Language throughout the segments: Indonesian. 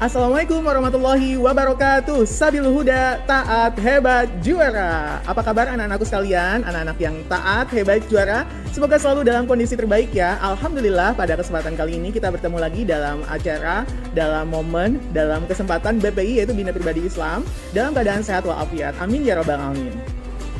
Assalamualaikum warahmatullahi wabarakatuh. Sabil Huda, taat, hebat, juara. Apa kabar anak-anakku sekalian? Anak-anak yang taat, hebat, juara. Semoga selalu dalam kondisi terbaik ya. Alhamdulillah pada kesempatan kali ini kita bertemu lagi dalam acara, dalam momen, dalam kesempatan BPI yaitu Bina Pribadi Islam dalam keadaan sehat walafiat. Amin ya rabbal alamin.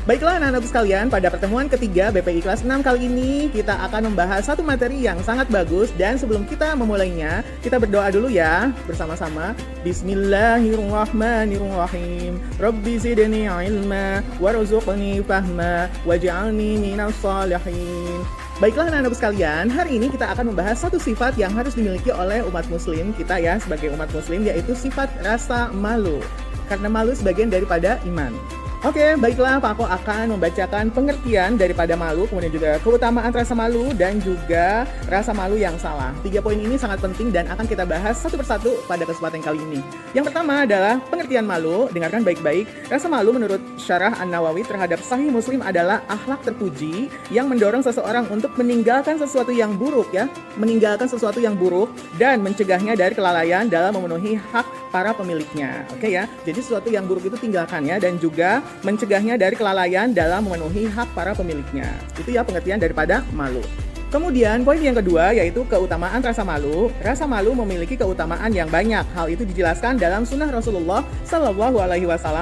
Baiklah anak-anakku sekalian, pada pertemuan ketiga BPI kelas 6 kali ini kita akan membahas satu materi yang sangat bagus. Dan sebelum kita memulainya, kita berdoa dulu ya bersama-sama. Bismillahirrahmanirrahim. Rabbi zidni ilma warzuqni fahma waj'alni minas shalihin. Baiklah anak-anakku sekalian, hari ini kita akan membahas satu sifat yang harus dimiliki oleh umat muslim kita ya sebagai umat muslim, yaitu sifat rasa malu. Karena malu sebagian daripada iman. Oke, baiklah Pak Ako akan membacakan pengertian daripada malu, kemudian juga keutamaan rasa malu dan juga rasa malu yang salah. 3 poin ini sangat penting dan akan kita bahas satu persatu pada kesempatan kali ini. Yang pertama adalah pengertian malu. Dengarkan baik-baik. Rasa malu menurut Syarah An-Nawawi terhadap Sahih Muslim adalah akhlak terpuji yang mendorong seseorang untuk meninggalkan sesuatu yang buruk ya, meninggalkan sesuatu yang buruk dan mencegahnya dari kelalaian dalam memenuhi hak para pemiliknya. Oke ya. Jadi sesuatu yang buruk itu tinggalkan ya, dan juga mencegahnya dari kelalaian dalam memenuhi hak para pemiliknya. Itu ya pengertian daripada malu. Kemudian poin yang kedua yaitu keutamaan rasa malu. Rasa malu memiliki keutamaan yang banyak. Hal itu dijelaskan dalam sunnah Rasulullah SAW.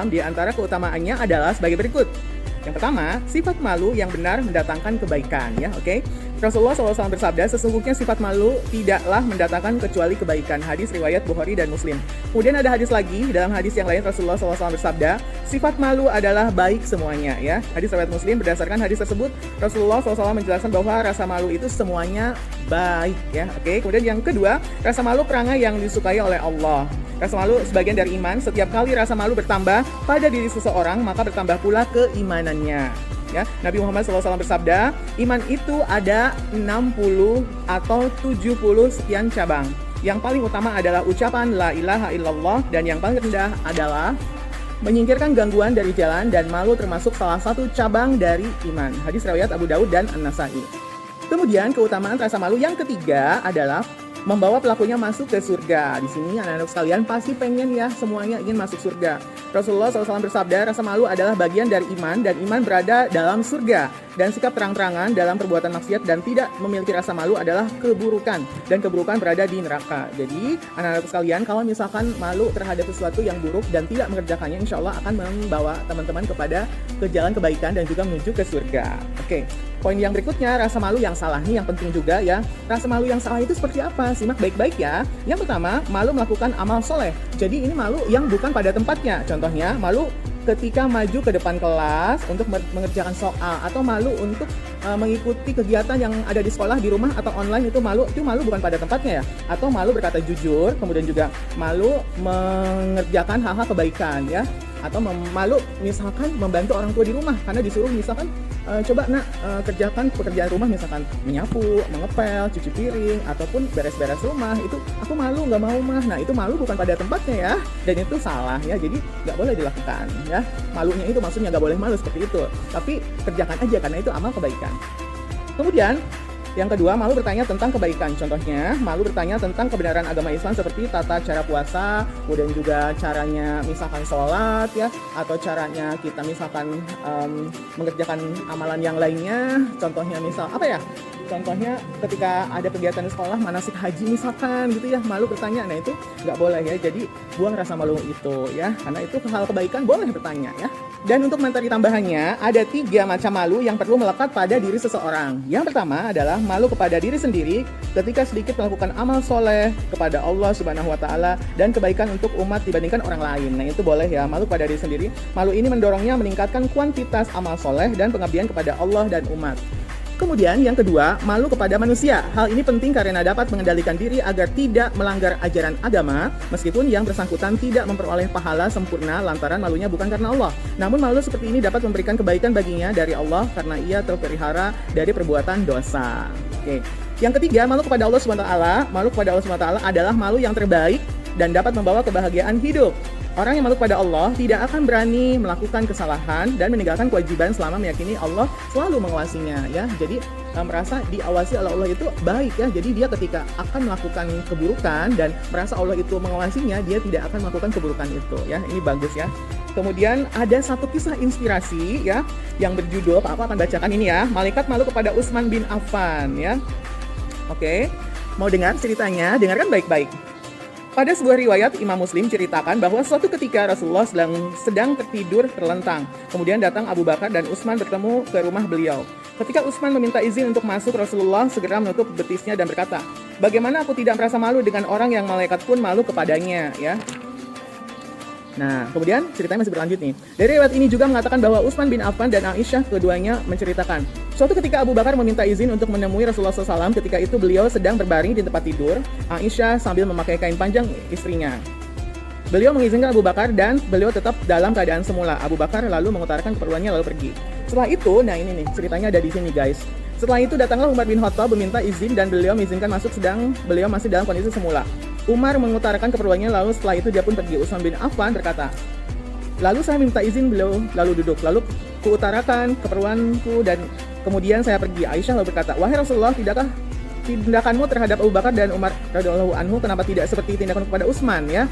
Di antara keutamaannya adalah sebagai berikut. Yang pertama, sifat malu yang benar mendatangkan kebaikan ya, oke? Rasulullah SAW bersabda, sesungguhnya sifat malu tidaklah mendatangkan kecuali kebaikan. Hadis riwayat Bukhari dan Muslim. Kemudian ada hadis lagi, dalam hadis yang lain Rasulullah SAW bersabda, sifat malu adalah baik semuanya ya. Hadis riwayat Muslim, berdasarkan hadis tersebut, Rasulullah SAW menjelaskan bahwa rasa malu itu semuanya baik ya, oke? Kemudian yang kedua, rasa malu perangai yang disukai oleh Allah. Rasa malu sebagian dari iman. Setiap kali rasa malu bertambah pada diri seseorang, maka bertambah pula keimanannya. Ya, Nabi Muhammad SAW bersabda, iman itu ada 60 atau 70 sekian cabang. Yang paling utama adalah ucapan la ilaha illallah, dan yang paling rendah adalah menyingkirkan gangguan dari jalan, dan malu termasuk salah satu cabang dari iman. Hadis riwayat Abu Daud dan An-Nasai. Kemudian keutamaan rasa malu yang ketiga adalah membawa pelakunya masuk ke surga. Di sini anak-anak sekalian pasti pengen ya semuanya ingin masuk surga. Rasulullah SAW bersabda, rasa malu adalah bagian dari iman dan iman berada dalam surga. Dan sikap terang-terangan dalam perbuatan maksiat dan tidak memiliki rasa malu adalah keburukan. Dan keburukan berada di neraka. Jadi anak-anak sekalian, kalau misalkan malu terhadap sesuatu yang buruk dan tidak mengerjakannya, insya Allah akan membawa teman-teman kepada ke jalan kebaikan dan juga menuju ke surga. Oke. Poin yang berikutnya, rasa malu yang salah nih yang penting juga ya. Rasa malu yang salah itu seperti apa? Simak baik-baik ya. Yang pertama, malu melakukan amal soleh. Jadi ini malu yang bukan pada tempatnya. Contohnya, malu ketika maju ke depan kelas untuk mengerjakan soal, atau malu untuk mengikuti kegiatan yang ada di sekolah, di rumah, atau online. Itu malu bukan pada tempatnya ya. Atau malu berkata jujur, kemudian juga malu mengerjakan hal-hal kebaikan ya. Atau malu misalkan membantu orang tua di rumah karena disuruh misalkan coba nak kerjakan pekerjaan rumah, misalkan menyapu, mengepel, cuci piring, ataupun beres-beres rumah. Itu aku malu, nggak mau mah. Nah itu malu bukan pada tempatnya ya, dan itu salah ya, jadi nggak boleh dilakukan ya. Malunya itu maksudnya nggak boleh malu seperti itu, tapi kerjakan aja karena itu amal kebaikan. Kemudian yang kedua, malu bertanya tentang kebaikan. Contohnya, malu bertanya tentang kebenaran agama Islam seperti tata cara puasa, kemudian juga caranya misalkan sholat ya, atau caranya kita misalkan mengerjakan amalan yang lainnya. Contohnya misal apa ya? Contohnya ketika ada kegiatan di sekolah, manasik haji misalkan gitu ya, malu bertanya. Nah itu nggak boleh ya, jadi buang rasa malu itu ya, karena itu hal kebaikan boleh bertanya ya. Dan untuk materi tambahannya, ada 3 macam malu yang perlu melekat pada diri seseorang. Yang pertama adalah malu kepada diri sendiri ketika sedikit melakukan amal soleh kepada Allah Subhanahu wa Ta'ala dan kebaikan untuk umat dibandingkan orang lain. Nah itu boleh ya, malu kepada diri sendiri. Malu ini mendorongnya meningkatkan kuantitas amal soleh dan pengabdian kepada Allah dan umat. Kemudian yang kedua, malu kepada manusia. Hal ini penting karena dapat mengendalikan diri agar tidak melanggar ajaran agama, meskipun yang bersangkutan tidak memperoleh pahala sempurna lantaran malunya bukan karena Allah. Namun malu seperti ini dapat memberikan kebaikan baginya dari Allah karena ia terpelihara dari perbuatan dosa. Oke. Yang ketiga, malu kepada Allah SWT. Malu kepada Allah SWT adalah malu yang terbaik dan dapat membawa kebahagiaan hidup. Orang yang malu pada Allah tidak akan berani melakukan kesalahan dan meninggalkan kewajiban selama meyakini Allah selalu mengawasinya ya. Jadi merasa diawasi oleh Allah itu baik ya. Jadi dia ketika akan melakukan keburukan dan merasa Allah itu mengawasinya, dia tidak akan melakukan keburukan itu ya. Ini bagus ya. Kemudian ada satu kisah inspirasi ya yang berjudul, aku akan bacakan ini ya, Malaikat Malu kepada Utsman bin Affan ya. Oke, mau dengar ceritanya? Dengarkan baik-baik. Pada sebuah riwayat, Imam Muslim ceritakan bahwa suatu ketika Rasulullah sedang tertidur terlentang. Kemudian datang Abu Bakar dan Utsman bertemu ke rumah beliau. Ketika Utsman meminta izin untuk masuk, Rasulullah segera menutup betisnya dan berkata, "Bagaimana aku tidak merasa malu dengan orang yang malaikat pun malu kepadanya?" Ya. Nah, kemudian ceritanya masih berlanjut nih. Dari riwayat ini juga mengatakan bahwa Utsman bin Affan dan Aisyah keduanya menceritakan, suatu ketika Abu Bakar meminta izin untuk menemui Rasulullah SAW. Ketika itu beliau sedang berbaring di tempat tidur, Aisyah sambil memakai kain panjang istrinya. Beliau mengizinkan Abu Bakar dan beliau tetap dalam keadaan semula. Abu Bakar lalu mengutarakan keperluannya lalu pergi. Setelah itu, nah ini nih ceritanya ada di sini guys. Setelah itu datanglah Umar bin Khattab meminta izin dan beliau mengizinkan masuk sedang beliau masih dalam kondisi semula. Umar mengutarakan keperluannya lalu setelah itu dia pun pergi. Utsman bin Affan berkata, "Lalu saya minta izin, beliau lalu duduk. Lalu kuutarakan keperluanku dan kemudian saya pergi." Aisyah lalu berkata, "Wahai Rasulullah, tidakkah tindakanmu terhadap Abu Bakar dan Umar radhiyallahu anhu kenapa tidak seperti tindakan kepada Utsman ya?"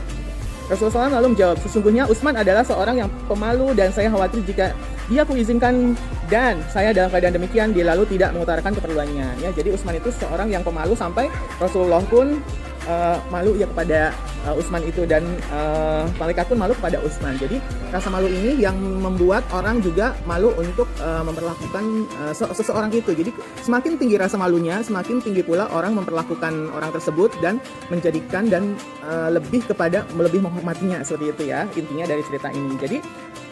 Rasulullah SAW lalu menjawab, "Sesungguhnya Utsman adalah seorang yang pemalu dan saya khawatir jika dia kuizinkan dan saya dalam keadaan demikian dia lalu tidak mengutarakan keperluannya." Ya, jadi Utsman itu seorang yang pemalu sampai Rasulullah pun malu ya kepada Utsman itu dan malaikat pun malu kepada Utsman. Jadi rasa malu ini yang membuat orang juga malu untuk memperlakukan seseorang itu. Jadi semakin tinggi rasa malunya, semakin tinggi pula orang memperlakukan orang tersebut dan menjadikan dan lebih menghormatinya seperti itu ya intinya dari cerita ini. Jadi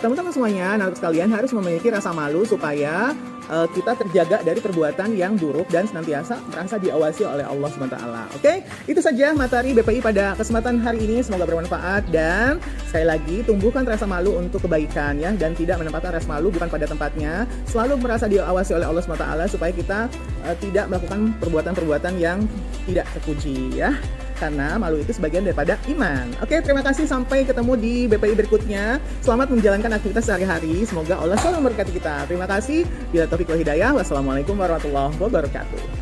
teman-teman semuanya, anak sekalian harus memiliki rasa malu supaya kita terjaga dari perbuatan yang buruk dan senantiasa merasa diawasi oleh Allah SWT. Oke, itu saja materi BPI pada kesempatan hari ini. Semoga bermanfaat dan sekali lagi tumbuhkan rasa malu untuk kebaikan ya dan tidak menempatkan rasa malu bukan pada tempatnya. Selalu merasa diawasi oleh Allah SWT supaya kita tidak melakukan perbuatan-perbuatan yang tidak terpuji ya. Karena malu itu sebagian daripada iman. Oke, terima kasih. Sampai ketemu di BPI berikutnya. Selamat menjalankan aktivitas sehari-hari. Semoga Allah selalu memberkati kita. Terima kasih. Bila taufiq wal hidayah. Wassalamualaikum warahmatullahi wabarakatuh.